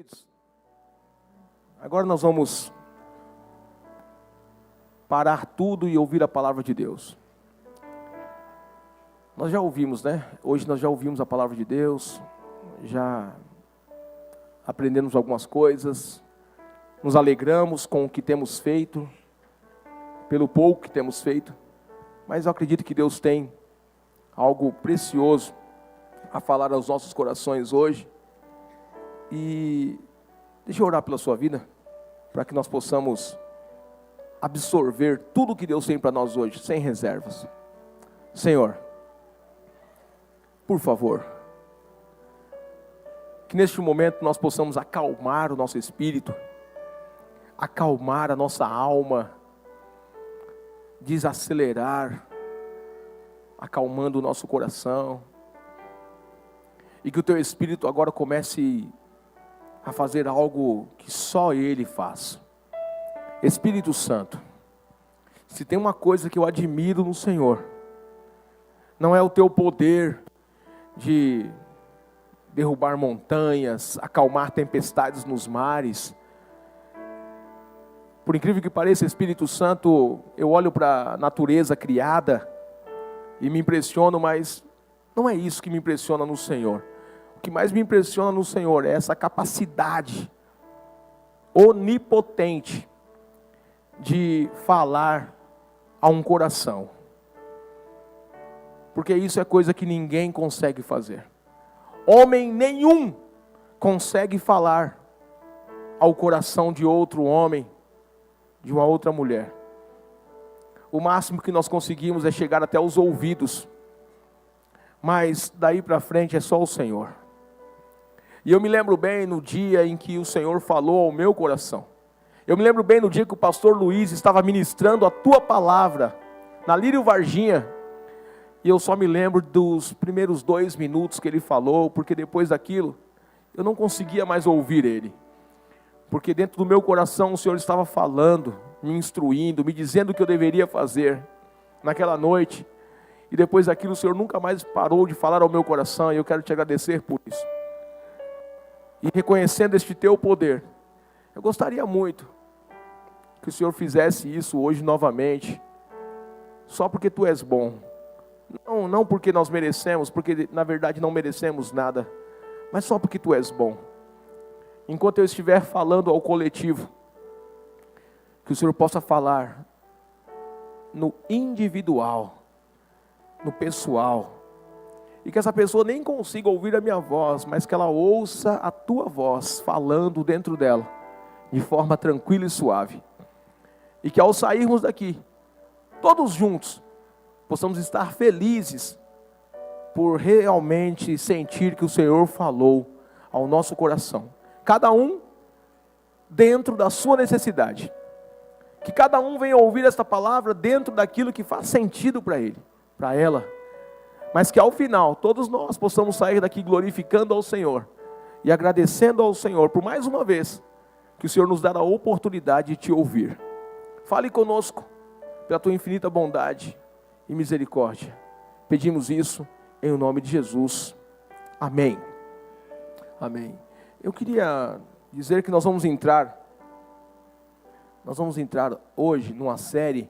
Queridos, agora nós vamos parar tudo e ouvir a palavra de Deus. Nós já ouvimos, né? Hoje nós já ouvimos a palavra de Deus, já aprendemos algumas coisas, nos alegramos com o que temos feito, pelo pouco que temos feito, mas eu acredito que Deus tem algo precioso a falar aos nossos corações hoje. E deixa eu orar pela sua vida, para que nós possamos absorver tudo que Deus tem para nós hoje, sem reservas. Senhor, por favor, que neste momento nós possamos acalmar o nosso espírito, acalmar a nossa alma, desacelerar, acalmando o nosso coração, e que o Teu Espírito agora comece a fazer algo que só Ele faz. Espírito Santo, se tem uma coisa que eu admiro no Senhor, não é o Teu poder de derrubar montanhas, acalmar tempestades nos mares. Por incrível que pareça, Espírito Santo, eu olho para a natureza criada e me impressiono, mas não é isso que me impressiona no Senhor. O que mais me impressiona no Senhor é essa capacidade onipotente de falar a um coração. Porque isso é coisa que ninguém consegue fazer. Homem nenhum consegue falar ao coração de outro homem, de uma outra mulher. O máximo que nós conseguimos é chegar até os ouvidos. Mas daí para frente é só o Senhor. E eu me lembro bem no dia em que o Senhor falou ao meu coração. Eu me lembro bem no dia que o pastor Luiz estava ministrando a Tua palavra na Lírio Varginha. E eu só me lembro dos primeiros 2 minutos que ele falou, porque depois daquilo eu não conseguia mais ouvir ele. Porque dentro do meu coração o Senhor estava falando, me instruindo, me dizendo o que eu deveria fazer naquela noite. E depois daquilo o Senhor nunca mais parou de falar ao meu coração, e eu quero Te agradecer por isso. E reconhecendo este Teu poder, eu gostaria muito que o Senhor fizesse isso hoje novamente, só porque Tu és bom. Não porque nós merecemos, porque na verdade não merecemos nada, mas só porque Tu és bom. Enquanto eu estiver falando ao coletivo, que o Senhor possa falar no individual, no pessoal, e que essa pessoa nem consiga ouvir a minha voz, mas que ela ouça a Tua voz falando dentro dela, de forma tranquila e suave. E que ao sairmos daqui, todos juntos, possamos estar felizes por realmente sentir que o Senhor falou ao nosso coração. Cada um dentro da sua necessidade. Que cada um venha ouvir esta palavra dentro daquilo que faz sentido para ele, para ela. Mas que ao final, todos nós possamos sair daqui glorificando ao Senhor e agradecendo ao Senhor por mais uma vez que o Senhor nos dá a oportunidade de Te ouvir. Fale conosco pela Tua infinita bondade e misericórdia. Pedimos isso em nome de Jesus. Amém. Amém. Eu queria dizer que nós vamos entrar hoje numa série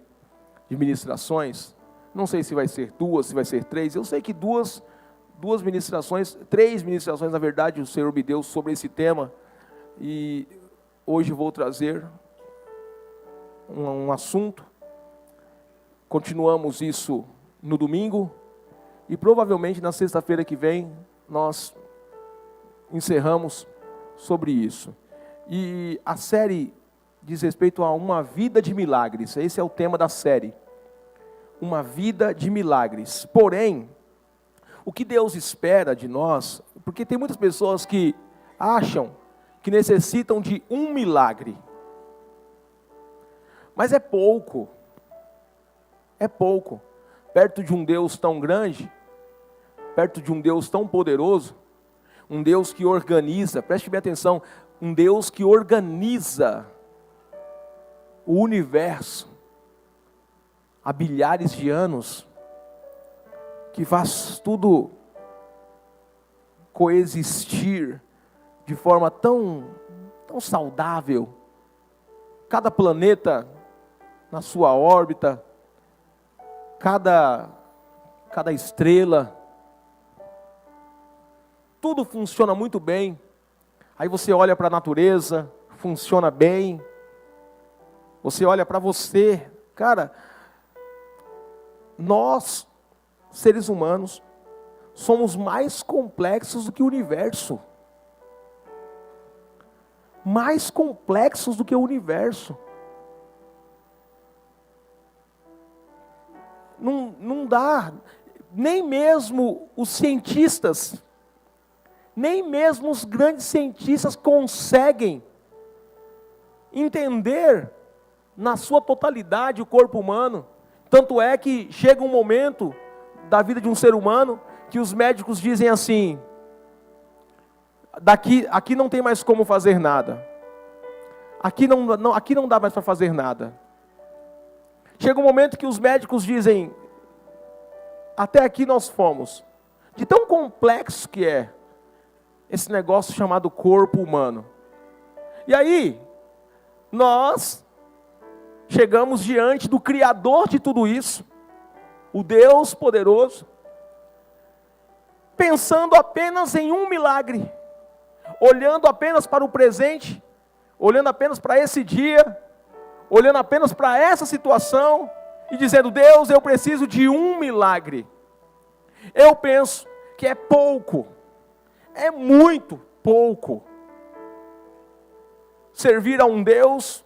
de ministrações. Não sei se vai ser 2, se vai ser 3. Eu sei que 3 ministrações, na verdade, o Senhor me deu sobre esse tema. E hoje vou trazer um assunto. Continuamos isso no domingo. E provavelmente na sexta-feira que vem nós encerramos sobre isso. E a série diz respeito a uma vida de milagres. Esse é o tema da série. Uma vida de milagres. Porém, o que Deus espera de nós, porque tem muitas pessoas que acham que necessitam de um milagre. Mas é pouco. É pouco. Perto de um Deus tão grande, perto de um Deus tão poderoso, um Deus que organiza, preste bem atenção, um Deus que organiza o universo há bilhares de anos, que faz tudo coexistir de forma tão tão saudável. Cada planeta na sua órbita, cada estrela, tudo funciona muito bem. Aí você olha para a natureza, funciona bem. Você olha para você, cara, nós, seres humanos, somos mais complexos do que o universo. Mais complexos do que o universo. Não dá, nem mesmo os cientistas, nem mesmo os grandes cientistas conseguem entender na sua totalidade o corpo humano. Tanto é que chega um momento da vida de um ser humano que os médicos dizem assim: aqui não tem mais como fazer nada. Aqui não dá mais para fazer nada. Chega um momento que os médicos dizem: até aqui nós fomos. De tão complexo que é esse negócio chamado corpo humano. E aí, nós chegamos diante do Criador de tudo isso, o Deus poderoso, pensando apenas em um milagre, olhando apenas para o presente, olhando apenas para esse dia, olhando apenas para essa situação, e dizendo: Deus, eu preciso de um milagre. Eu penso que é pouco, é muito pouco, servir a um Deus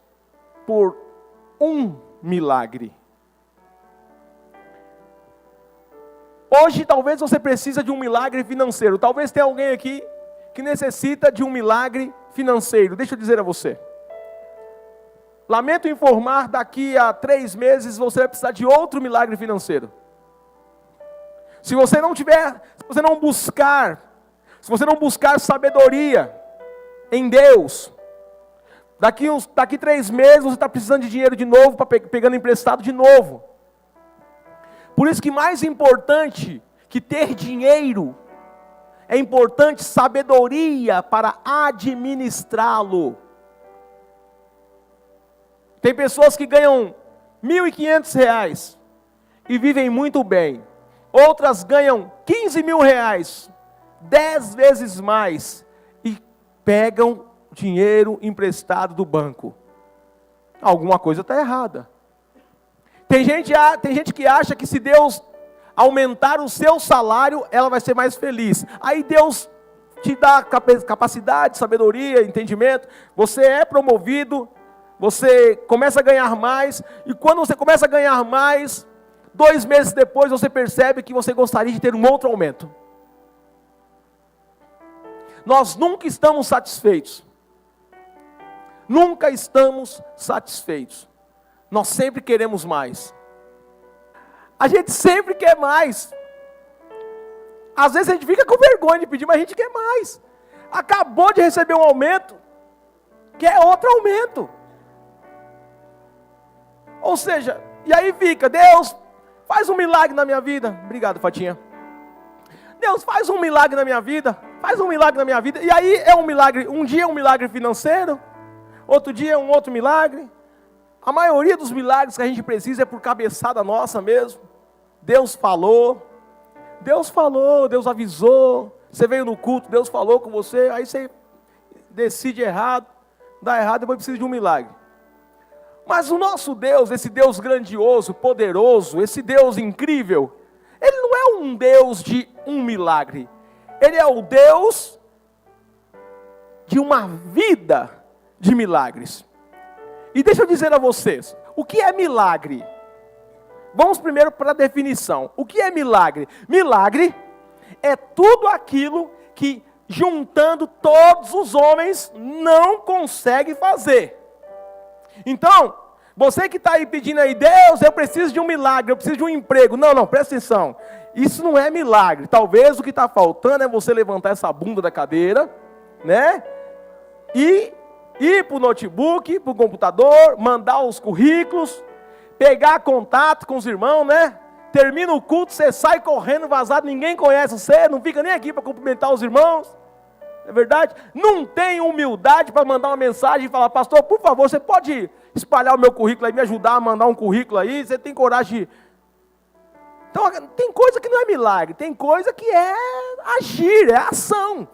por um milagre. Hoje talvez você precise de um milagre financeiro. Talvez tenha alguém aqui que necessita de um milagre financeiro. Deixa eu dizer a você. Lamento informar, daqui a 3 meses você vai precisar de outro milagre financeiro. Se você não buscar sabedoria em Deus, daqui 3 meses você está precisando de dinheiro de novo, pegando emprestado de novo. Por isso que mais importante que ter dinheiro, é importante sabedoria para administrá-lo. Tem pessoas que ganham R$1.500 e vivem muito bem. Outras ganham R$15.000, 10 vezes mais, e pegam dinheiro emprestado do banco. Alguma coisa está errada. Tem gente que acha que se Deus aumentar o seu salário, ela vai ser mais feliz. Aí Deus te dá capacidade, sabedoria, entendimento. Você é promovido, você começa a ganhar mais. E quando você começa a ganhar mais, 2 meses depois você percebe que você gostaria de ter um outro aumento. Nós nunca estamos satisfeitos. Nunca estamos satisfeitos. Nós sempre queremos mais. A gente sempre quer mais. Às vezes a gente fica com vergonha de pedir, mas a gente quer mais. Acabou de receber um aumento, quer outro aumento. Ou seja, e aí fica: Deus, faz um milagre na minha vida. Obrigado, Fatinha. Deus, faz um milagre na minha vida. Faz um milagre na minha vida. E aí é um milagre, um dia é um milagre financeiro, outro dia é um outro milagre. A maioria dos milagres que a gente precisa é por cabeçada nossa mesmo. Deus falou, Deus avisou. Você veio no culto, Deus falou com você, aí você decide errado, dá errado, depois precisa de um milagre. Mas o nosso Deus, esse Deus grandioso, poderoso, esse Deus incrível, Ele não é um Deus de um milagre. Ele é o Deus de uma vida de milagres. E deixa eu dizer a vocês, o que é milagre? Vamos primeiro para a definição. O que é milagre? Milagre é tudo aquilo que, juntando todos os homens, não consegue fazer. Então, você que está aí pedindo aí: Deus, eu preciso de um milagre, eu preciso de um emprego. Não, presta atenção. Isso não é milagre. Talvez o que está faltando é você levantar essa bunda da cadeira, né? E ir para o notebook, para o computador, mandar os currículos, pegar contato com os irmãos, né? Termina o culto, você sai correndo vazado, ninguém conhece você, não fica nem aqui para cumprimentar os irmãos. Não é verdade? Não tem humildade para mandar uma mensagem e falar: pastor, por favor, você pode espalhar o meu currículo aí, me ajudar a mandar um currículo aí? Você tem coragem de... Então, tem coisa que não é milagre, tem coisa que é agir, é ação.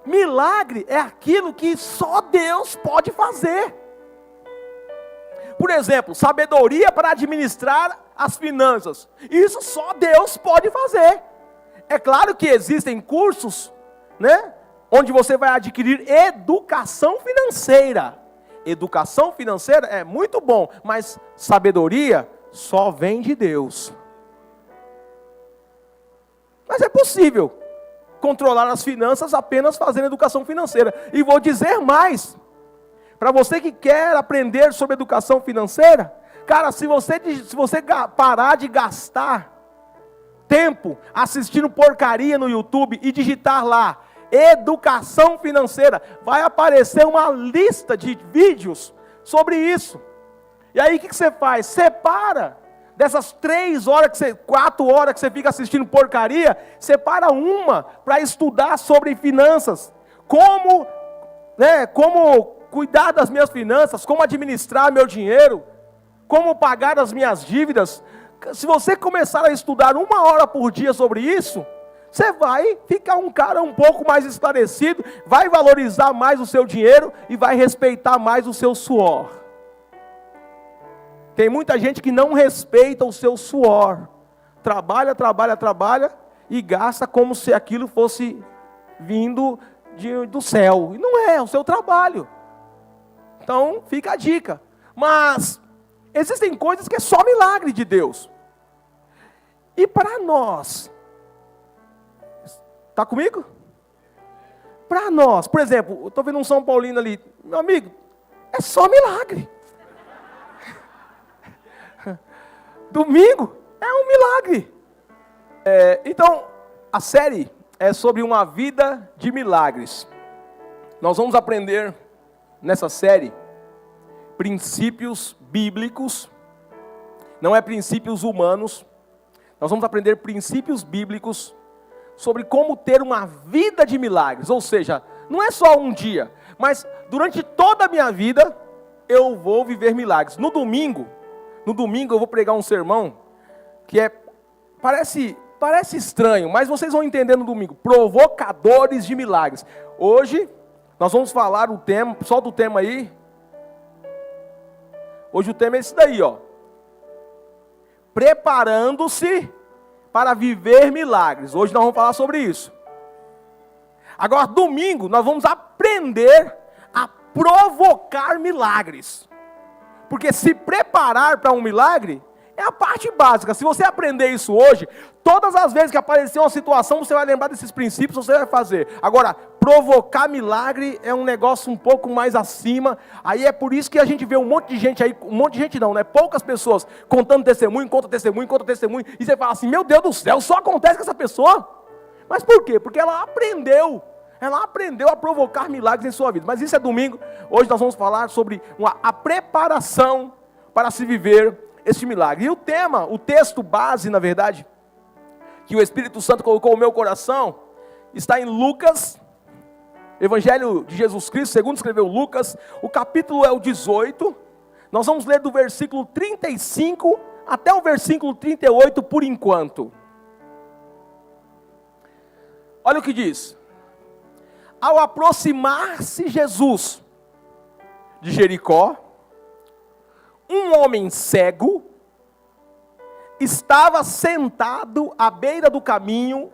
Milagre é aquilo que só Deus pode fazer. Por exemplo, sabedoria para administrar as finanças. Isso só Deus pode fazer. É claro que existem cursos, né, onde você vai adquirir educação financeira. Educação financeira é muito bom, mas sabedoria só vem de Deus. Mas é possível controlar as finanças apenas fazendo educação financeira. E vou dizer mais. Para você que quer aprender sobre educação financeira, cara, se você parar de gastar tempo assistindo porcaria no YouTube e digitar lá, educação financeira, vai aparecer uma lista de vídeos sobre isso. E aí o que você faz? Separa dessas 4 horas que você fica assistindo porcaria, separa uma para estudar sobre finanças. Como cuidar das minhas finanças, como administrar meu dinheiro, como pagar as minhas dívidas. Se você começar a estudar 1 hora por dia sobre isso, você vai ficar um cara um pouco mais esclarecido, vai valorizar mais o seu dinheiro e vai respeitar mais o seu suor. Tem muita gente que não respeita o seu suor. Trabalha e gasta como se aquilo fosse vindo do céu. E não é o seu trabalho. Então, fica a dica. Mas existem coisas que é só milagre de Deus. E para nós, está comigo? Para nós, por exemplo, eu estou vendo um São Paulino ali, meu amigo, é só milagre. Domingo é um milagre. Então, a série é sobre uma vida de milagres. Nós vamos aprender nessa série princípios bíblicos, não é princípios humanos. Nós vamos aprender princípios bíblicos sobre como ter uma vida de milagres. Ou seja, não é só um dia, mas durante toda a minha vida eu vou viver milagres. No domingo eu vou pregar um sermão que parece estranho, mas vocês vão entender no domingo. Provocadores de milagres. Hoje nós vamos falar o tema, solta o tema aí. Hoje o tema é esse daí, ó. Preparando-se para viver milagres. Hoje nós vamos falar sobre isso. Agora, domingo, nós vamos aprender a provocar milagres. Porque se preparar para um milagre é a parte básica. Se você aprender isso hoje, todas as vezes que aparecer uma situação, você vai lembrar desses princípios, você vai fazer. Agora, provocar milagre é um negócio um pouco mais acima. Aí é por isso que a gente vê um monte de gente aí, poucas pessoas contando testemunho, conta testemunho. E você fala assim, meu Deus do céu, só acontece com essa pessoa? Mas por quê? Porque ela aprendeu a provocar milagres em sua vida. Mas isso é domingo. Hoje nós vamos falar sobre a preparação para se viver este milagre. E o texto base, na verdade, que o Espírito Santo colocou no meu coração, está em Lucas, Evangelho de Jesus Cristo, segundo escreveu Lucas, o capítulo é o 18, nós vamos ler do versículo 35 até o versículo 38 por enquanto. Olha o que diz. Ao aproximar-se Jesus de Jericó, um homem cego estava sentado à beira do caminho,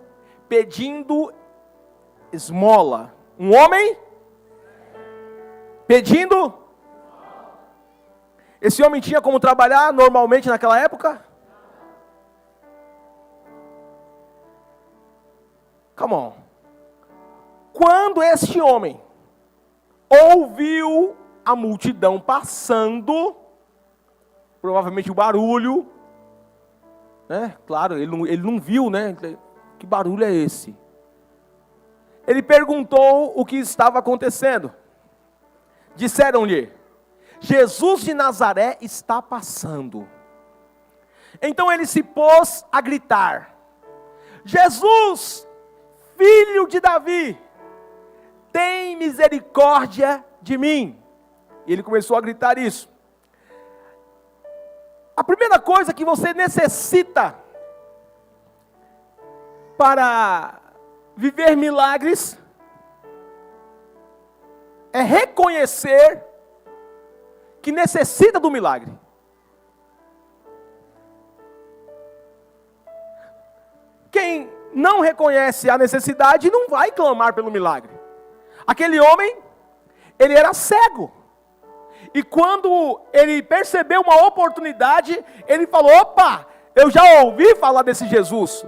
pedindo esmola. Um homem pedindo. Esse homem tinha como trabalhar normalmente naquela época? Come on. Quando este homem ouviu a multidão passando, provavelmente o barulho, né? Claro, ele não viu, né? Que barulho é esse? Ele perguntou o que estava acontecendo. Disseram-lhe, Jesus de Nazaré está passando. Então ele se pôs a gritar, Jesus, Filho de Davi, tem misericórdia de mim. E ele começou a gritar isso. A primeira coisa que você necessita para viver milagres é reconhecer que necessita do milagre. Quem não reconhece a necessidade não vai clamar pelo milagre. Aquele homem, ele era cego. E quando ele percebeu uma oportunidade, ele falou: opa, eu já ouvi falar desse Jesus.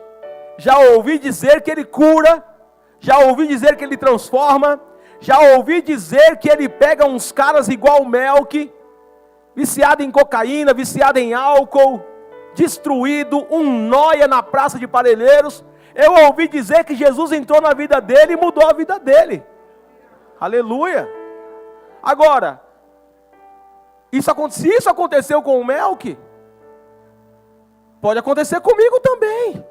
Já ouvi dizer que ele cura. Já ouvi dizer que ele transforma. Já ouvi dizer que ele pega uns caras igual o Melk, viciado em cocaína, viciado em álcool, destruído, um nóia na praça de Parelheiros. Eu ouvi dizer que Jesus entrou na vida dele e mudou a vida dele. Aleluia. Agora, se isso aconteceu com o Melk, pode acontecer comigo também.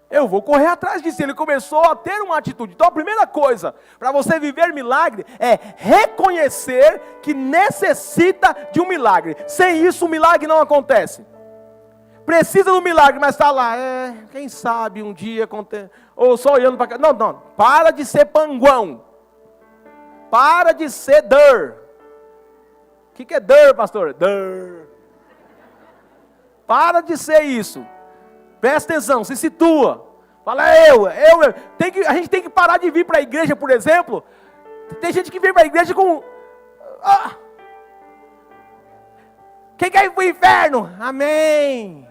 Eu vou correr atrás disso. Ele começou a ter uma atitude. Então a primeira coisa para você viver milagre é reconhecer que necessita de um milagre. Sem isso o milagre não acontece. Precisa do milagre, mas está lá, quem sabe um dia acontece, ou só olhando para cá. Não, para de ser panguão. Para de ser dor. O que é dor, pastor? Dor. Para de ser isso. Presta atenção, se situa. Fala, a gente tem que parar de vir para a igreja, por exemplo. Tem gente que vem para a igreja com... quem quer ir para o inferno? Amém.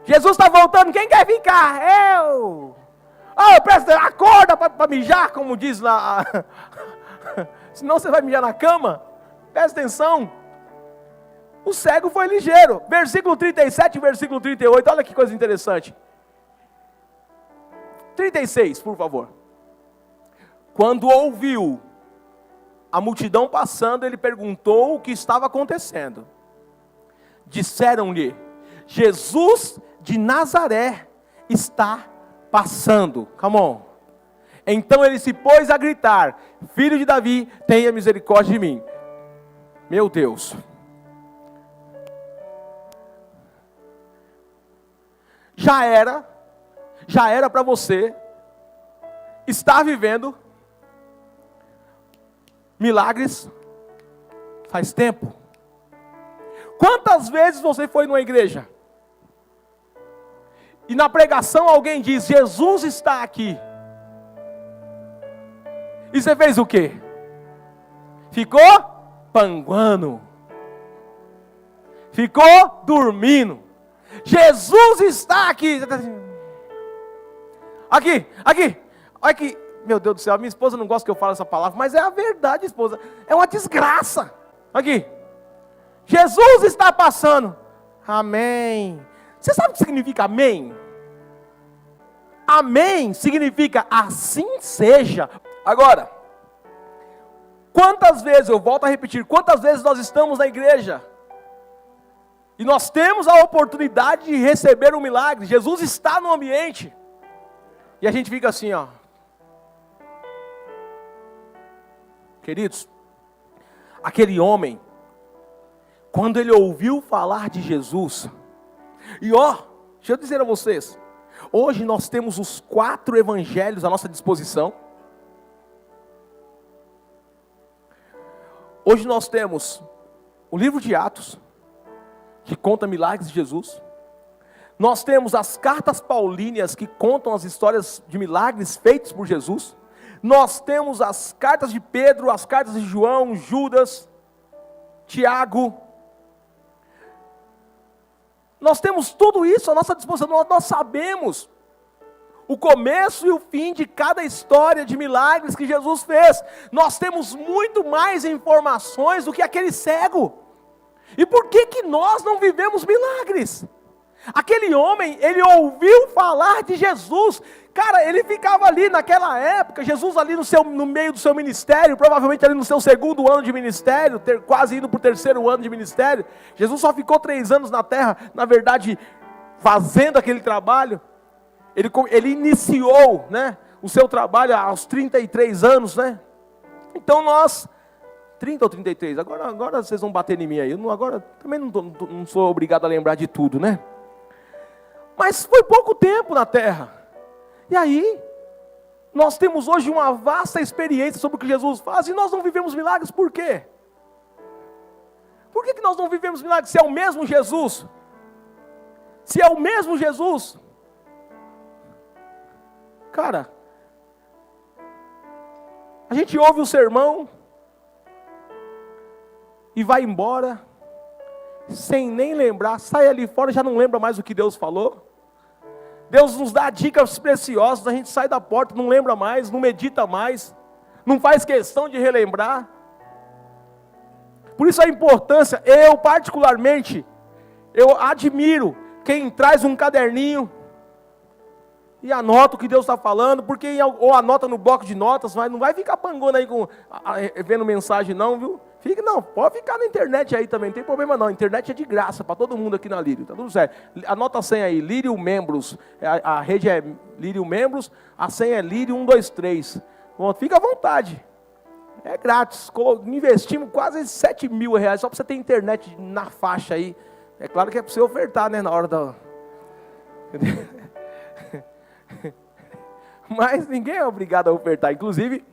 Jesus está voltando, quem quer ficar? Eu. Presta, acorda para mijar, como diz lá. Senão você vai mijar na cama. Presta atenção. O cego foi ligeiro. Versículo 37 e versículo 38. Olha que coisa interessante. 36, por favor. Quando ouviu a multidão passando, ele perguntou o que estava acontecendo. Disseram-lhe: Jesus de Nazaré está passando. Come on. Então ele se pôs a gritar: Filho de Davi, tenha misericórdia de mim. Meu Deus. Já era para você estar vivendo milagres faz tempo. Quantas vezes você foi numa igreja e na pregação alguém diz: Jesus está aqui, e você fez o quê? Ficou panguando, ficou dormindo. Jesus está aqui. Aqui. Meu Deus do céu, minha esposa não gosta que eu fale essa palavra, mas é a verdade, esposa. É uma desgraça. Aqui. Jesus está passando. Amém. Você sabe o que significa amém? Amém significa assim seja. Agora, quantas vezes, eu volto a repetir, quantas vezes nós estamos na igreja e nós temos a oportunidade de receber um milagre, Jesus está no ambiente, e a gente fica assim, ó. Queridos, aquele homem, quando ele ouviu falar de Jesus, e deixa eu dizer a vocês, hoje nós temos os 4 evangelhos à nossa disposição. Hoje nós temos o livro de Atos, que conta milagres de Jesus. Nós temos as cartas paulíneas, que contam as histórias de milagres feitos por Jesus. Nós temos as cartas de Pedro, as cartas de João, Judas, Tiago. Nós temos tudo isso à nossa disposição. Nós sabemos o começo e o fim de cada história de milagres que Jesus fez. Nós temos muito mais informações do que aquele cego. E por que nós não vivemos milagres? Aquele homem, ele ouviu falar de Jesus. Cara, ele ficava ali naquela época, Jesus ali no meio do seu ministério, provavelmente ali no seu 2º ano de ministério, quase indo para o 3º ano de ministério. Jesus só ficou 3 anos na terra, na verdade, fazendo aquele trabalho. Ele iniciou, né, o seu trabalho aos 33 anos, né? Então nós, 30 ou 33, agora vocês vão bater em mim aí. Agora também não sou obrigado a lembrar de tudo, né? Mas foi pouco tempo na terra. E aí, nós temos hoje uma vasta experiência sobre o que Jesus faz e nós não vivemos milagres, por quê? Por que nós não vivemos milagres se é o mesmo Jesus? Se é o mesmo Jesus? Cara, a gente ouve o sermão e vai embora, sem nem lembrar, sai ali fora e já não lembra mais o que Deus falou. Deus nos dá dicas preciosas, a gente sai da porta, não lembra mais, não medita mais, não faz questão de relembrar. Por isso a importância, eu particularmente, eu admiro quem traz um caderninho e anota o que Deus está falando, porque ou anota no bloco de notas, mas não vai ficar pangando aí vendo mensagem não, viu? Pode ficar na internet aí também, não tem problema não, a internet é de graça para todo mundo aqui na Lírio, tá tudo certo. Anota a senha aí, Lírio Membros, a rede é Lírio Membros, a senha é Lírio 123, bom, fica à vontade, é grátis, investimos quase 7 mil reais só para você ter internet na faixa aí, é claro que é para você ofertar, né, na hora da... Mas ninguém é obrigado a ofertar, inclusive...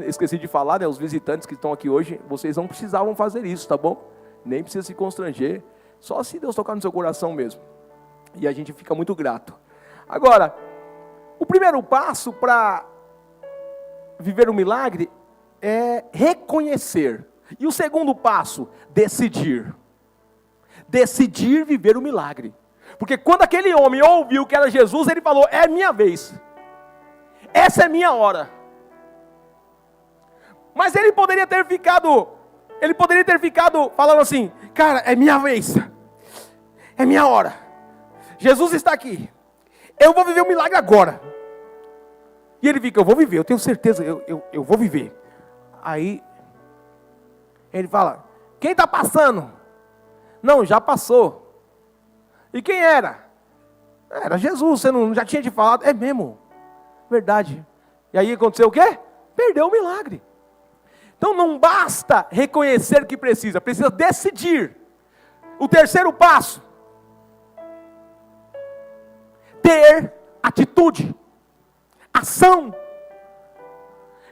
esqueci de falar, né, os visitantes que estão aqui hoje, vocês não precisavam fazer isso, tá bom? Nem precisa se constranger, só se Deus tocar no seu coração mesmo. E a gente fica muito grato. Agora, o primeiro passo para viver um milagre é reconhecer. E o segundo passo, decidir. Decidir viver o milagre. Porque quando aquele homem ouviu que era Jesus, ele falou, é minha vez. Essa é minha hora. Mas ele poderia ter ficado falando assim, cara, é minha vez, é minha hora, Jesus está aqui, eu vou viver um milagre agora. E ele fica, eu vou viver, eu tenho certeza, eu vou viver. Aí, ele fala, quem está passando? Não, já passou. E quem era? Era Jesus, você não já tinha te falado? É mesmo, verdade. E aí aconteceu o quê? Perdeu o milagre. Então não basta reconhecer que precisa decidir. O terceiro passo, ter atitude, ação.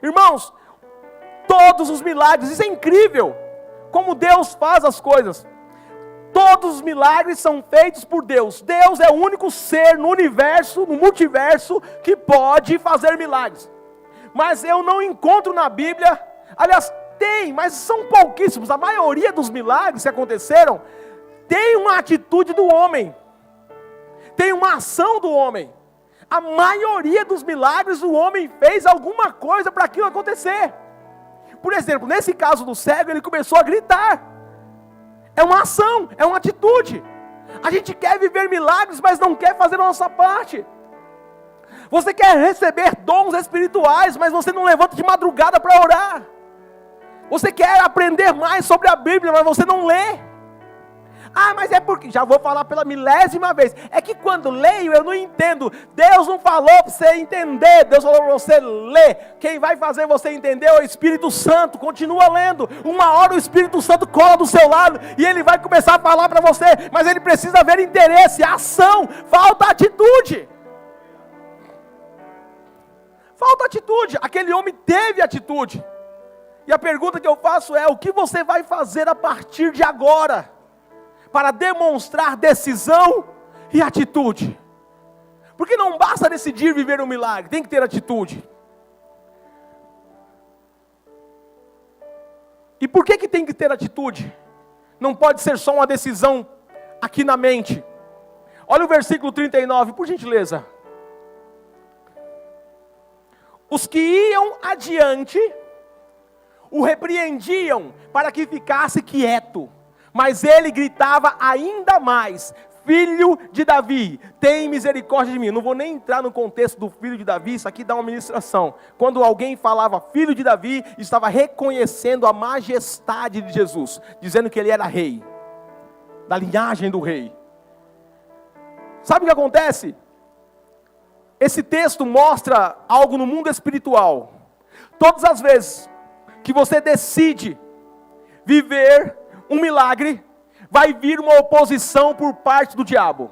Irmãos, todos os milagres, isso é incrível, como Deus faz as coisas. Todos os milagres são feitos por Deus. Deus é o único ser no universo, no multiverso, que pode fazer milagres. Mas eu não encontro na Bíblia, aliás, tem, mas são pouquíssimos. A maioria dos milagres que aconteceram, tem uma atitude do homem. Tem uma ação do homem. A maioria dos milagres, o homem fez alguma coisa para aquilo acontecer. Por exemplo, nesse caso do cego, ele começou a gritar. É uma ação, é uma atitude. A gente quer viver milagres, mas não quer fazer a nossa parte. Você quer receber dons espirituais, mas você não levanta de madrugada para orar. Você quer aprender mais sobre a Bíblia, mas você não lê. Ah, mas é porque, já vou falar pela milésima vez, é que quando leio eu não entendo. Deus não falou para você entender, Deus falou para você ler. Quem vai fazer você entender é o Espírito Santo. Continua lendo, uma hora o Espírito Santo cola do seu lado e ele vai começar a falar para você, mas ele precisa ver interesse, ação, falta atitude. Falta atitude, aquele homem teve atitude. E a pergunta que eu faço é, o que você vai fazer a partir de agora, para demonstrar decisão e atitude? Porque não basta decidir viver um milagre, tem que ter atitude. E por que tem que ter atitude? Não pode ser só uma decisão aqui na mente. Olha o versículo 39, por gentileza. Os que iam adiante o repreendiam para que ficasse quieto, mas ele gritava ainda mais, filho de Davi, tem misericórdia de mim. Não vou nem entrar no contexto do filho de Davi, isso aqui dá uma ministração. Quando alguém falava filho de Davi, estava reconhecendo a majestade de Jesus, dizendo que ele era rei, da linhagem do rei. Sabe o que acontece? Esse texto mostra algo no mundo espiritual. Todas as vezes que você decide viver um milagre, vai vir uma oposição por parte do diabo.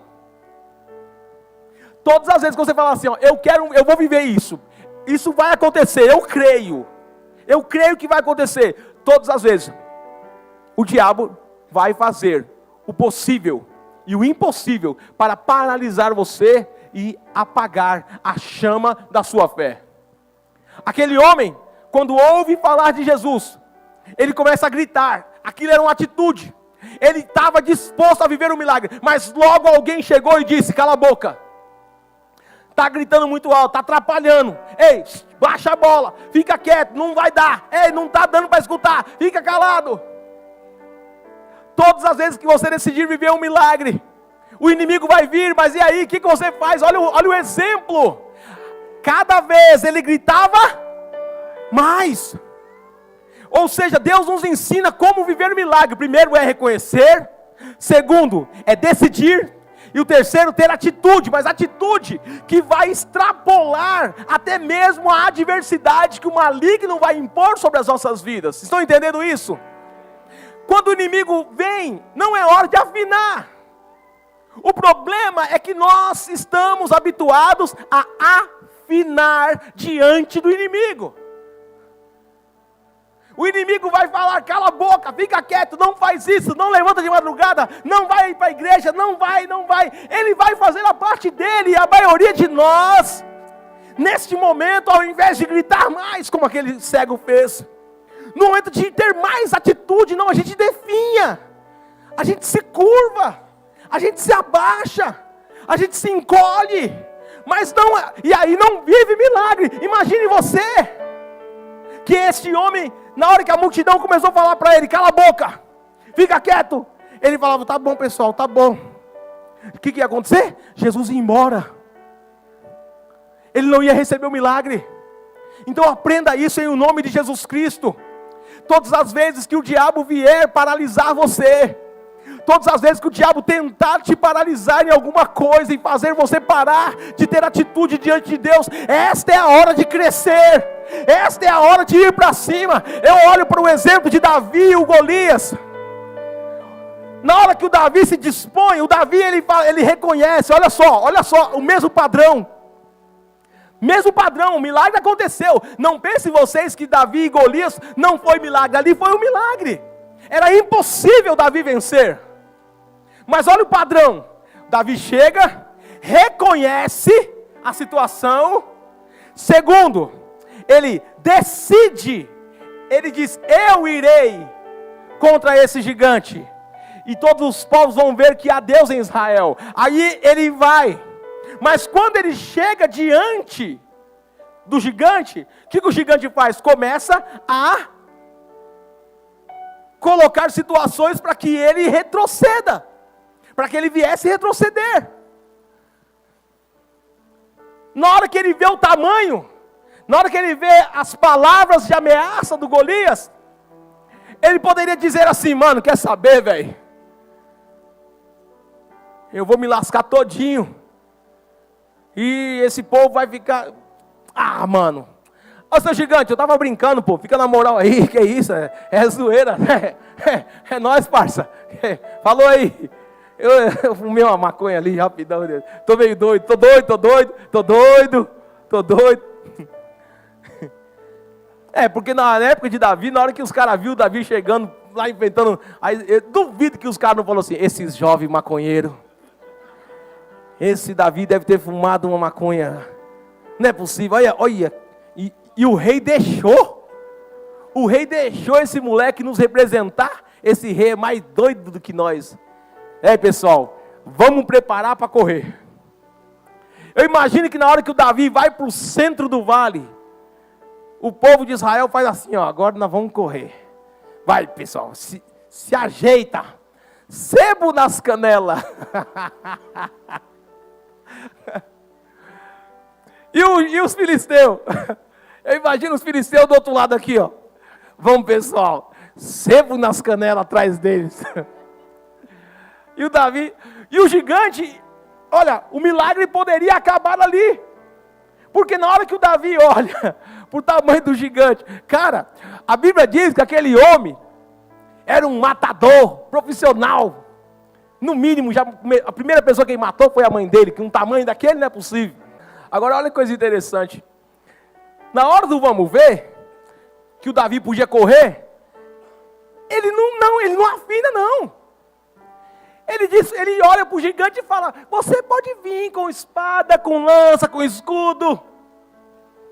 Todas as vezes que você fala assim, ó, eu vou viver isso. Isso vai acontecer, eu creio que vai acontecer. Todas as vezes, o diabo vai fazer o possível e o impossível para paralisar você e apagar a chama da sua fé. Aquele homem, quando ouve falar de Jesus, ele começa a gritar. Aquilo era uma atitude. Ele estava disposto a viver um milagre, mas logo alguém chegou e disse, cala a boca. Está gritando muito alto, está atrapalhando. Ei, baixa a bola, fica quieto, não vai dar. Ei, não está dando para escutar, fica calado. Todas as vezes que você decidir viver um milagre, o inimigo vai vir, mas e aí, o que você faz? Olha o exemplo. Cada vez ele gritava mais. Ou seja, Deus nos ensina como viver o milagre. Primeiro é reconhecer. Segundo é decidir. E o terceiro, ter atitude. Mas atitude que vai extrapolar até mesmo a adversidade que o maligno vai impor sobre as nossas vidas. Estão entendendo isso? Quando o inimigo vem, não é hora de afinar. O problema é que nós estamos habituados a afinar diante do inimigo. O inimigo vai falar, cala a boca, fica quieto, não faz isso, não levanta de madrugada, não vai para a igreja, não vai. Ele vai fazer a parte dele, e a maioria de nós, neste momento, ao invés de gritar mais, como aquele cego fez, no momento de ter mais atitude, não, a gente definha, a gente se curva, a gente se abaixa, a gente se encolhe, mas não, e aí não vive milagre. Imagine você, que este homem, na hora que a multidão começou a falar para ele, cala a boca, fica quieto, ele falava, tá bom pessoal, tá bom. O que ia acontecer? Jesus ia embora, ele não ia receber o milagre. Então aprenda isso em o nome de Jesus Cristo. Todas as vezes que o diabo vier paralisar você, todas as vezes que o diabo tentar te paralisar em alguma coisa, e fazer você parar de ter atitude diante de Deus, esta é a hora de crescer, esta é a hora de ir para cima. Eu olho para o exemplo de Davi e o Golias. Na hora que o Davi se dispõe, o Davi ele reconhece, olha só, o mesmo padrão. Mesmo padrão, o milagre aconteceu. Não pensem vocês que Davi e Golias não foi milagre, ali foi um milagre. Era impossível Davi vencer. Mas olha o padrão. Davi chega, reconhece a situação. Segundo, ele decide. Ele diz, eu irei contra esse gigante. E todos os povos vão ver que há Deus em Israel. Aí ele vai. Mas quando ele chega diante do gigante, o que o gigante faz? Começa a colocar situações para que ele retroceda, para que ele viesse retroceder. Na hora que ele vê o tamanho, na hora que ele vê as palavras de ameaça do Golias, ele poderia dizer assim, mano, quer saber, velho? Eu vou me lascar todinho. E esse povo vai ficar... Ah, mano. Ô, seu gigante, eu tava brincando, pô. Fica na moral aí, que isso? É zoeira. É nóis, parça. Falou aí. Eu fumei uma maconha ali, rapidão. Tô meio doido, tô doido. Porque na época de Davi, na hora que os caras viram o Davi chegando, lá inventando... Aí, eu duvido que os caras não falaram assim, esses jovens maconheiros... Esse Davi deve ter fumado uma maconha. Não é possível. Olha. E o rei deixou. O rei deixou esse moleque nos representar. Esse rei é mais doido do que nós. Pessoal. Vamos preparar para correr. Eu imagino que na hora que o Davi vai para o centro do vale, o povo de Israel faz assim, ó. Agora nós vamos correr. Vai, pessoal. Se ajeita. Sebo nas canelas. E os filisteus? Eu imagino os filisteus do outro lado aqui, ó. Vamos, pessoal. Sebo nas canelas atrás deles. E o Davi, e o gigante, olha, o milagre poderia acabar ali. Porque na hora que o Davi olha para o tamanho do gigante, cara, a Bíblia diz que aquele homem era um matador profissional. No mínimo, já a primeira pessoa que ele matou foi a mãe dele, que um tamanho daquele não é possível. Agora olha que coisa interessante. Na hora do vamos ver, que o Davi podia correr, ele não afina não. Ele olha para o gigante e fala, você pode vir com espada, com lança, com escudo,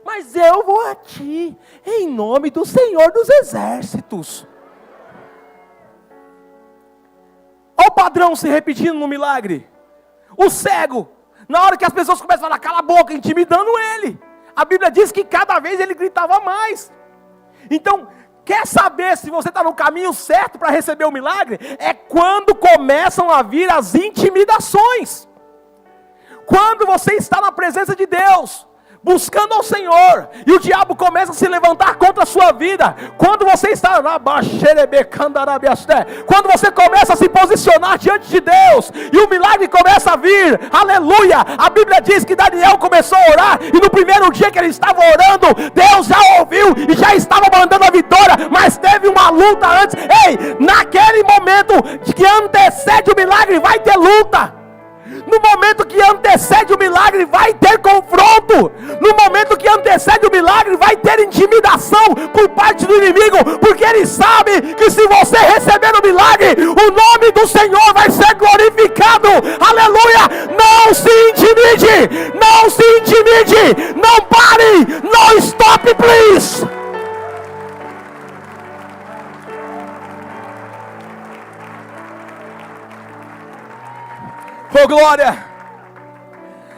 mas eu vou a ti, em nome do Senhor dos Exércitos. Olha o padrão se repetindo no milagre. O cego, na hora que as pessoas começam a falar, cala a boca, intimidando ele, a Bíblia diz que cada vez ele gritava mais. Então, quer saber se você está no caminho certo para receber o milagre? É quando começam a vir as intimidações. Quando você está na presença de Deus, buscando ao Senhor, e o diabo começa a se levantar contra a sua vida, quando você está quando você começa a se posicionar diante de Deus, e o milagre começa a vir, aleluia, a Bíblia diz que Daniel começou a orar, e no primeiro dia que ele estava orando, Deus já ouviu, e já estava mandando a vitória, mas teve uma luta antes. Ei, naquele momento que antecede o milagre, vai ter luta. No momento que antecede o milagre, vai ter confronto. No momento que antecede o milagre, vai ter intimidação por parte do inimigo, porque ele sabe que se você receber o milagre, o nome do Senhor vai ser glorificado. Aleluia! Não se intimide, não se intimide, não pare, não stop, please. Oh glória!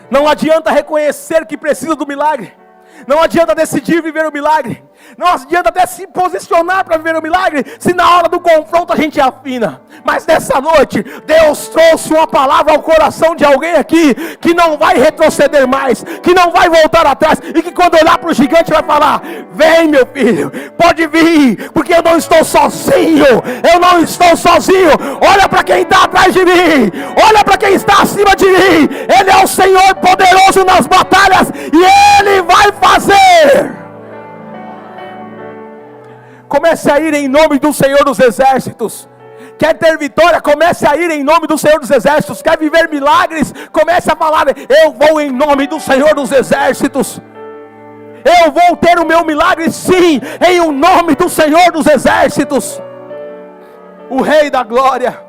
Não adianta reconhecer que precisa do milagre, não adianta decidir viver o milagre, não adianta até se posicionar para viver o milagre, se na hora do confronto a gente afina. Mas nessa noite, Deus trouxe uma palavra ao coração de alguém aqui, que não vai retroceder mais, que não vai voltar atrás, e que quando olhar para o gigante vai falar, vem meu filho, pode vir, porque eu não estou sozinho, olha para quem está atrás de mim, olha para quem está acima de mim, Ele é o Senhor poderoso nas batalhas, e Ele vai fazer. Comece a ir em nome do Senhor dos Exércitos. Quer ter vitória? Comece a ir em nome do Senhor dos Exércitos. Quer viver milagres? Comece a falar, eu vou em nome do Senhor dos Exércitos. Eu vou ter o meu milagre sim, em o nome do Senhor dos Exércitos. O Rei da Glória.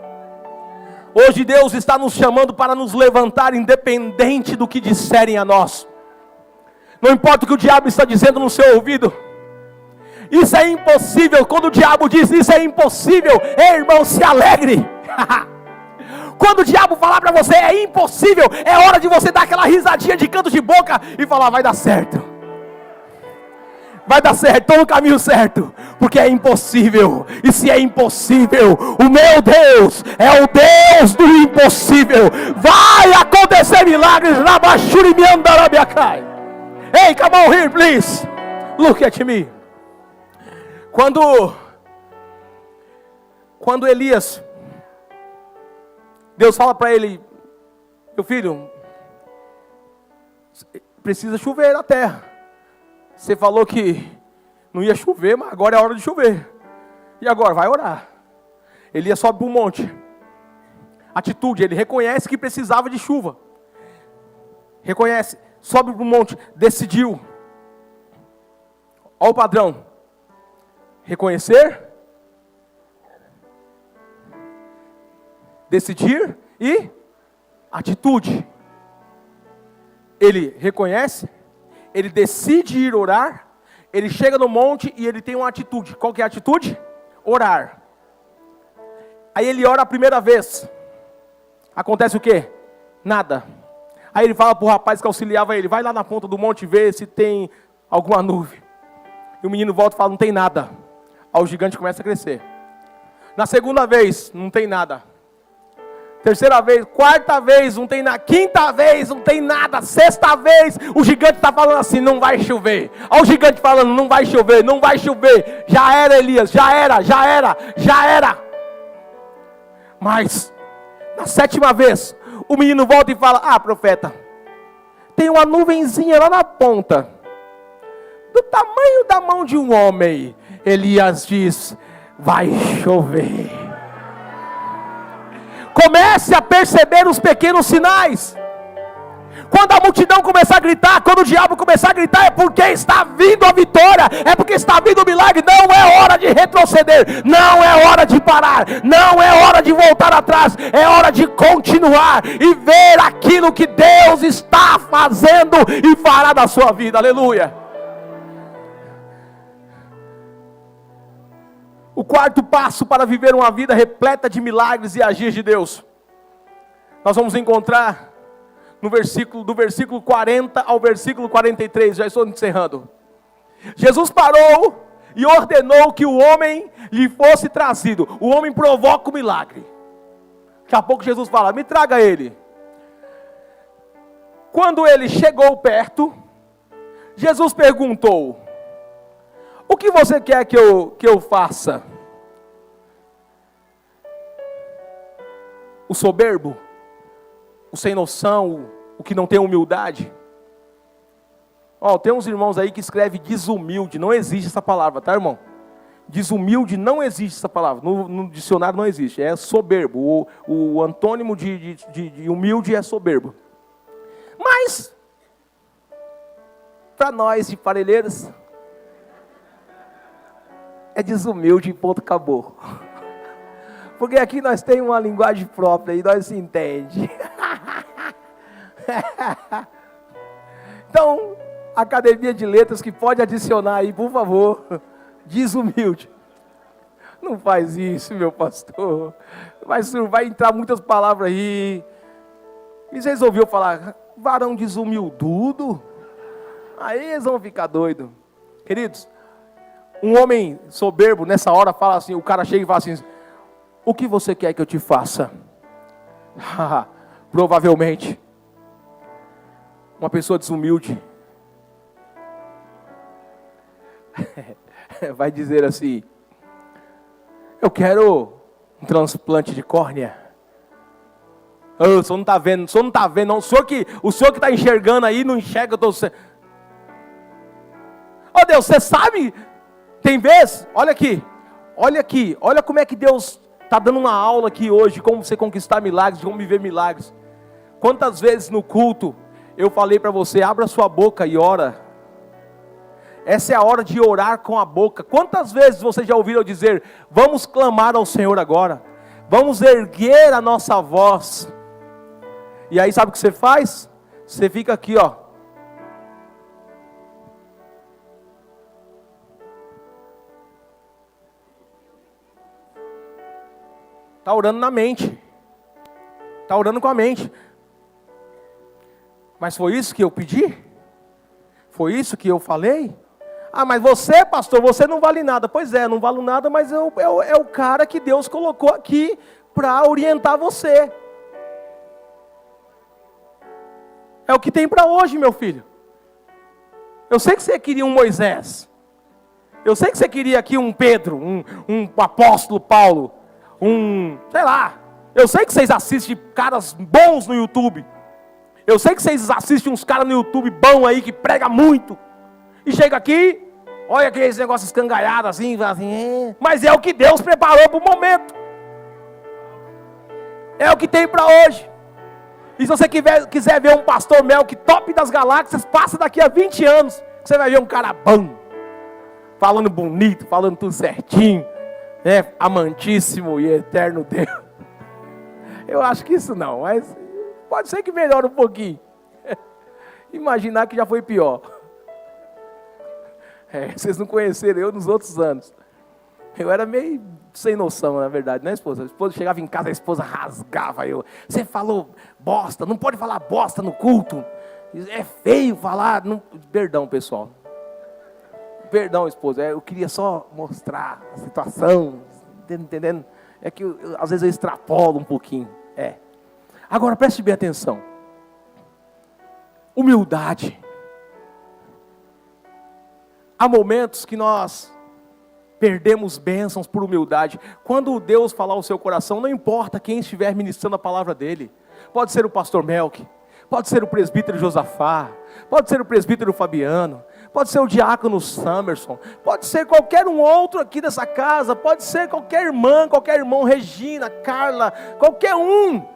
Hoje Deus está nos chamando para nos levantar, independente do que disserem a nós. Não importa o que o diabo está dizendo no seu ouvido. Isso é impossível. Quando o diabo diz isso é impossível, ei, irmão, se alegre. Quando o diabo falar para você é impossível, é hora de você dar aquela risadinha de canto de boca e falar, vai dar certo. Vai dar certo, estou no caminho certo, porque é impossível. E se é impossível, o meu Deus é o Deus do impossível. Vai acontecer milagres. Hey, come on here, please. Look at me. Quando Elias, Deus fala para ele, meu filho, precisa chover na terra. Você falou que não ia chover, mas agora é a hora de chover. E agora? Vai orar. Elias sobe para o monte. Atitude, ele reconhece que precisava de chuva. Reconhece, sobe para o monte, decidiu. Olha o padrão. Reconhecer, decidir e atitude. Ele reconhece, ele decide ir orar, ele chega no monte e ele tem uma atitude. Qual que é a atitude? Orar. Aí ele ora a primeira vez. Acontece o quê? Nada. Aí ele fala para o rapaz que auxiliava ele, vai lá na ponta do monte ver se tem alguma nuvem. E o menino volta e fala, não tem nada. Aí o gigante começa a crescer. Na segunda vez, não tem nada. Terceira vez, quarta vez, não tem nada. Quinta vez, não tem nada. Sexta vez, o gigante está falando assim, não vai chover. Olha o gigante falando, não vai chover, não vai chover. Já era, Elias, já era. Mas, na sétima vez, O menino volta e fala: ah, profeta, tem uma nuvenzinha lá na ponta, do tamanho da mão de um homem. Elias diz: vai chover. Comece a perceber os pequenos sinais. Quando a multidão começar a gritar, quando o diabo começar a gritar, é porque está vindo a vitória, é porque está vindo o milagre. Não é hora de retroceder, não é hora de parar, não é hora de voltar atrás, é hora de continuar e ver aquilo que Deus está fazendo e fará na sua vida. Aleluia. O quarto passo para viver uma vida repleta de milagres e agir de Deus, nós vamos encontrar do versículo 40 ao versículo 43, já estou encerrando. Jesus parou e ordenou que o homem lhe fosse trazido. O homem provoca o milagre. Daqui a pouco Jesus fala: me traga ele. Quando ele chegou perto, Jesus perguntou: o que você quer que eu faça? O soberbo, o sem noção, o que não tem humildade. Tem uns irmãos aí que escrevem desumilde. Não existe essa palavra, tá, irmão? Desumilde não existe essa palavra. No dicionário não existe. É soberbo. O antônimo de humilde é soberbo. Mas, para nós de Parelheiros, é desumilde e ponto, acabou. Porque aqui nós temos uma linguagem própria e nós se entendemos. Então, Academia de Letras que pode adicionar aí, por favor, desumilde. Não faz isso, meu pastor. Vai entrar muitas palavras aí. E vocês ouviram falar, varão desumildudo? Aí eles vão ficar doidos. Queridos, um homem soberbo nessa hora fala assim, o cara chega e fala assim: o que você quer que eu te faça? Provavelmente uma pessoa desumilde vai dizer assim: eu quero um transplante de córnea. O senhor não está vendo, não. O senhor que está enxergando aí, não enxerga. Deus, você sabe, tem vezes, olha aqui, olha como é que Deus está dando uma aula aqui hoje, como você conquistar milagres, como viver milagres. Quantas vezes no culto eu falei para você: abra sua boca e ora. Essa é a hora de orar com a boca. Quantas vezes você já ouviu eu dizer: vamos clamar ao Senhor agora, vamos erguer a nossa voz. E aí sabe o que você faz? Você fica aqui, está orando na mente, está orando com a mente. Mas foi isso que eu pedi? Foi isso que eu falei? Ah, mas você, pastor, você não vale nada. Pois é, não vale nada, mas é o cara que Deus colocou aqui para orientar você. É o que tem para hoje, meu filho. Eu sei que você queria um Moisés. Eu sei que você queria aqui um Pedro, um apóstolo Paulo, sei lá. Eu sei que vocês assistem caras bons no YouTube. Eu sei que vocês assistem uns caras no YouTube bons aí, que prega muito. E chega aqui, olha aqueles negócios escangaiados assim, mas é o que Deus preparou para o momento. É o que tem para hoje. E se você quiser ver um pastor Melk top das galáxias, passa daqui a 20 anos, você vai ver um cara bom, falando bonito, falando tudo certinho, amantíssimo e eterno Deus. Eu acho que isso não, mas pode ser que melhore um pouquinho. Imaginar que já foi pior. Vocês não conheceram eu nos outros anos. Eu era meio sem noção, na verdade, né, esposa? A esposa chegava em casa, a esposa rasgava eu. Você falou bosta, não pode falar bosta no culto. É feio falar. Não... Perdão, pessoal. Perdão, esposa. Eu queria só mostrar a situação. Entendendo? É que às vezes eu extrapolo um pouquinho. Agora preste bem atenção. Humildade. Há momentos que nós perdemos bênçãos por humildade. Quando Deus falar ao seu coração, não importa quem estiver ministrando a palavra dele. Pode ser o pastor Melk, pode ser o presbítero Josafá, pode ser o presbítero Fabiano, pode ser o diácono Samerson, pode ser qualquer um outro aqui dessa casa, pode ser qualquer irmã, qualquer irmão, Regina, Carla, qualquer um.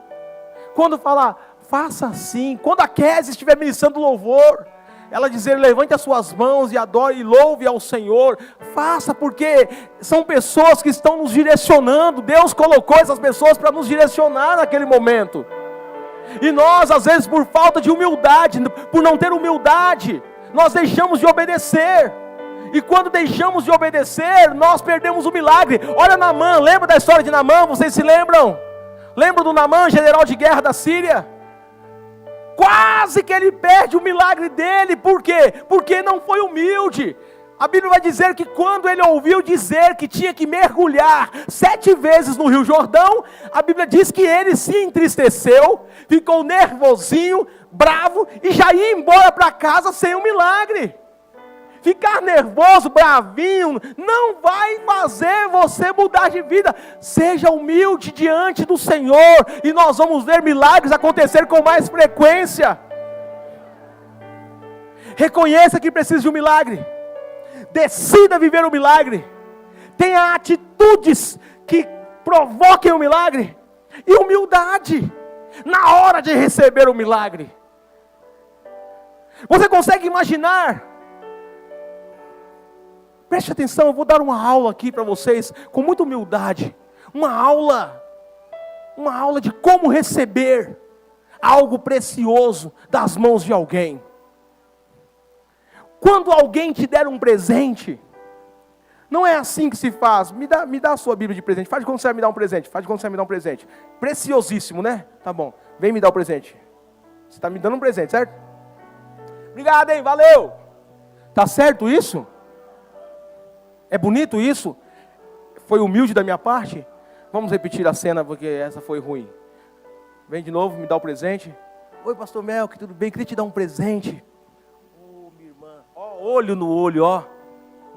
Quando falar, faça assim, quando a Kézia estiver ministrando louvor, ela dizer, levante as suas mãos e adore e louve ao Senhor, faça, porque são pessoas que estão nos direcionando, Deus colocou essas pessoas para nos direcionar naquele momento, e nós às vezes por falta de humildade, por não ter humildade, nós deixamos de obedecer, e quando deixamos de obedecer, nós perdemos o milagre. Olha Naamã, lembra da história de Naamã, vocês se lembram? Lembram do Naamã, general de guerra da Síria? Quase que ele perde o milagre dele, por quê? Porque não foi humilde. A Bíblia vai dizer que quando ele ouviu dizer que tinha que mergulhar 7 vezes no Rio Jordão, a Bíblia diz que ele se entristeceu, ficou nervosinho, bravo, e já ia embora para casa sem o milagre. Ficar nervoso, bravinho, não vai fazer você mudar de vida. Seja humilde diante do Senhor, e nós vamos ver milagres acontecer com mais frequência. Reconheça que precisa de um milagre. Decida viver o milagre. Tenha atitudes que provoquem o milagre. E humildade na hora de receber o milagre. Você consegue imaginar? Preste atenção, eu vou dar uma aula aqui para vocês, com muita humildade. Uma aula de como receber algo precioso das mãos de alguém. Quando alguém te der um presente, não é assim que se faz. Me dá a sua Bíblia de presente. Faz de como você vai me dar um presente. Faz de como você vai me dar um presente. Preciosíssimo, né? Tá bom. Vem me dar o presente. Você está me dando um presente, certo? Obrigado, hein? Valeu. Tá certo isso? É bonito isso? Foi humilde da minha parte? Vamos repetir a cena, porque essa foi ruim. Vem de novo, me dá o presente. Oi, pastor Melk, tudo bem? Queria te dar um presente. Ô, minha irmã. Ó, olho no olho, ó.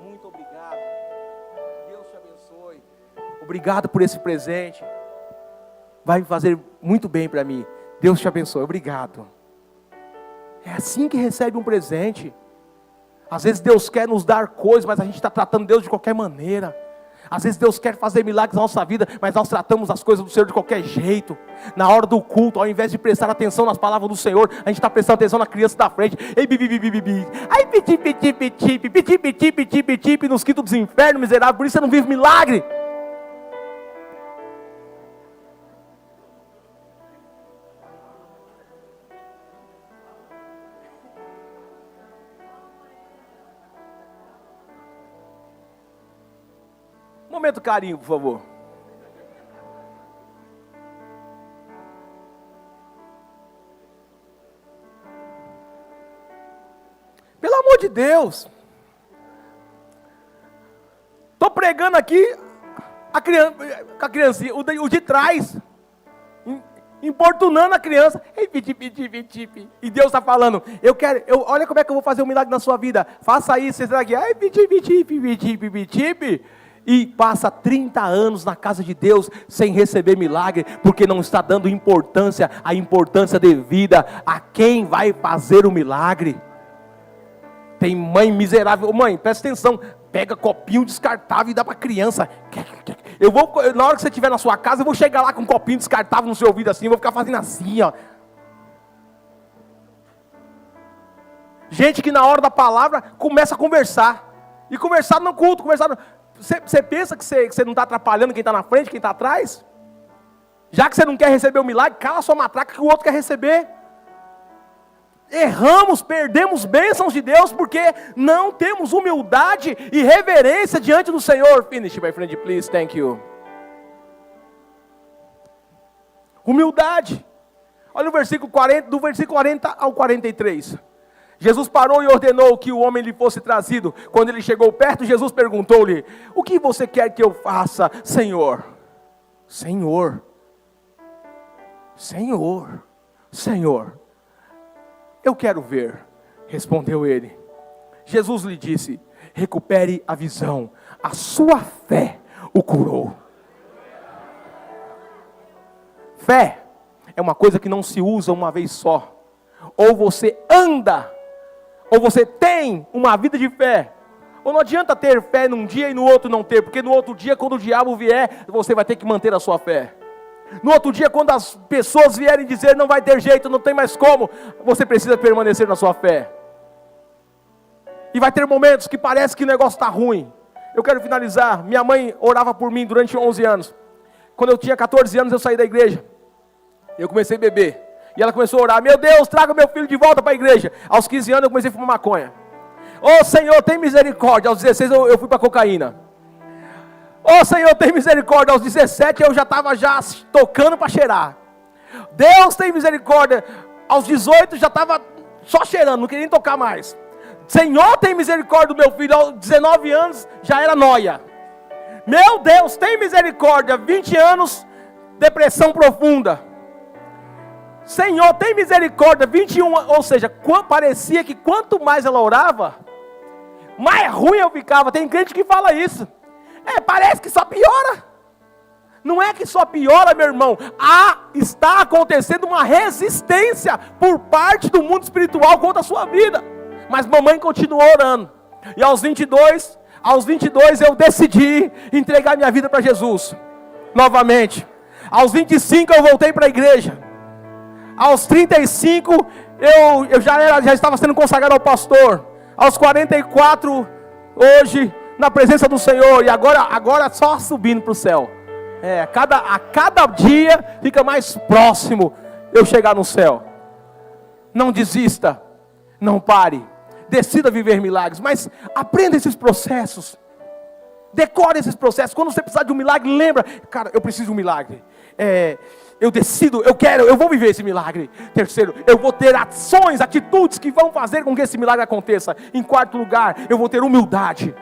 Muito obrigado. Deus te abençoe. Obrigado por esse presente. Vai fazer muito bem para mim. Deus te abençoe. Obrigado. É assim que recebe um presente. Às vezes Deus quer nos dar coisas, mas a gente está tratando Deus de qualquer maneira. Às vezes Deus quer fazer milagres na nossa vida, mas nós tratamos as coisas do Senhor de qualquer jeito. Na hora do culto, ao invés de prestar atenção nas palavras do Senhor, a gente está prestando atenção na criança da frente. Ei, bibi, ai, piti, nos quintos dos infernos, miserável, por isso você não vive milagre. Momento carinho, por favor. Pelo amor de Deus. Estou pregando aqui a criancinha, o de trás, importunando a criança. E Deus está falando, olha como é que eu vou fazer um milagre na sua vida. Faça isso, você está aqui. E passa 30 anos na casa de Deus sem receber milagre, porque não está dando a importância devida a quem vai fazer o milagre. Tem mãe miserável, mãe, presta atenção, pega copinho descartável e dá para a criança. Na hora que você estiver na sua casa, eu vou chegar lá com um copinho descartável no seu ouvido assim, vou ficar fazendo assim, ó. Gente que na hora da palavra começa a conversar, e conversar no culto, Você pensa que você não está atrapalhando quem está na frente, quem está atrás? Já que você não quer receber o milagre, cala sua matraca que o outro quer receber. Erramos, perdemos bênçãos de Deus, porque não temos humildade e reverência diante do Senhor. Finish, my friend, please, thank you. Humildade. Olha o versículo 40, do versículo 40 ao 43. Jesus parou e ordenou que o homem lhe fosse trazido. Quando ele chegou perto, Jesus perguntou-lhe: o que você quer que eu faça, Senhor? Senhor, eu quero ver, respondeu ele. Jesus lhe disse: recupere a visão, a sua fé o curou. Fé é uma coisa que não se usa uma vez só. Ou você anda, ou você tem uma vida de fé. Ou não adianta ter fé num dia e no outro não ter, porque no outro dia, quando o diabo vier, você vai ter que manter a sua fé. No outro dia, quando as pessoas vierem dizer não vai ter jeito, não tem mais como, você precisa permanecer na sua fé. E vai ter momentos que parece que o negócio está ruim. Eu quero finalizar. Minha mãe orava por mim durante 11 anos. Quando eu tinha 14 anos, eu saí da igreja. Eu comecei a beber. E ela começou a orar: meu Deus, traga meu filho de volta para a igreja. Aos 15 anos eu comecei a fumar maconha. Ô Senhor, tem misericórdia. Aos 16 eu fui para cocaína. Ô Senhor, tem misericórdia. Aos 17 eu já estava tocando para cheirar. Deus tem misericórdia. Aos 18 já estava só cheirando, não queria nem tocar mais. Senhor, tem misericórdia do meu filho. Aos 19 anos já era nóia. Meu Deus, tem misericórdia. 20 anos, depressão profunda. Senhor, tem misericórdia. 21, ou seja, parecia que quanto mais ela orava, mais ruim eu ficava. Tem crente que fala isso. Parece que só piora. Não é que só piora, meu irmão. Está acontecendo uma resistência por parte do mundo espiritual contra a sua vida. Mas mamãe continuou orando. E aos 22 eu decidi entregar minha vida para Jesus. Novamente. Aos 25 eu voltei para a igreja. Aos 35 eu já estava sendo consagrado ao pastor. Aos 44, hoje, na presença do Senhor. E agora só subindo para o céu. A cada dia fica mais próximo eu chegar no céu. Não desista. Não pare. Decida viver milagres. Mas aprenda esses processos. Decore esses processos. Quando você precisar de um milagre, lembra: cara, eu preciso de um milagre. Eu decido, eu vou viver esse milagre. Terceiro, eu vou ter ações, atitudes que vão fazer com que esse milagre aconteça. Em quarto lugar, eu vou ter humildade.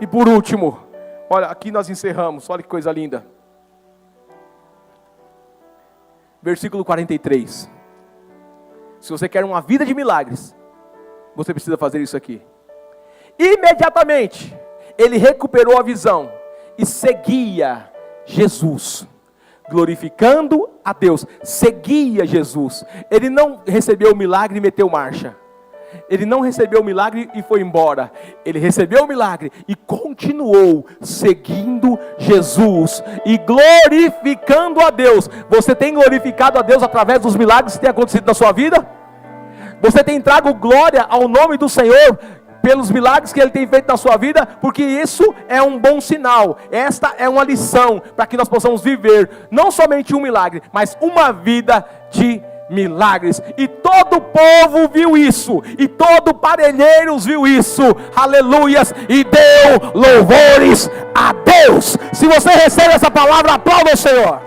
E por último, olha, aqui nós encerramos, olha que coisa linda. Versículo 43. Se você quer uma vida de milagres, você precisa fazer isso aqui. Imediatamente, ele recuperou a visão e seguia Jesus, glorificando a Deus. Seguia Jesus. Ele não recebeu o milagre e meteu marcha. Ele não recebeu o milagre e foi embora. Ele recebeu o milagre e continuou seguindo Jesus e glorificando a Deus. Você tem glorificado a Deus através dos milagres que têm acontecido na sua vida? Você tem trago glória ao nome do Senhor pelos milagres que Ele tem feito na sua vida? Porque isso é um bom sinal. Esta é uma lição para que nós possamos viver não somente um milagre, mas uma vida de milagres. E todo o povo viu isso, e todo Parelheiros viu isso, aleluias, e deu louvores a Deus. Se você recebe essa palavra, aplauda o Senhor.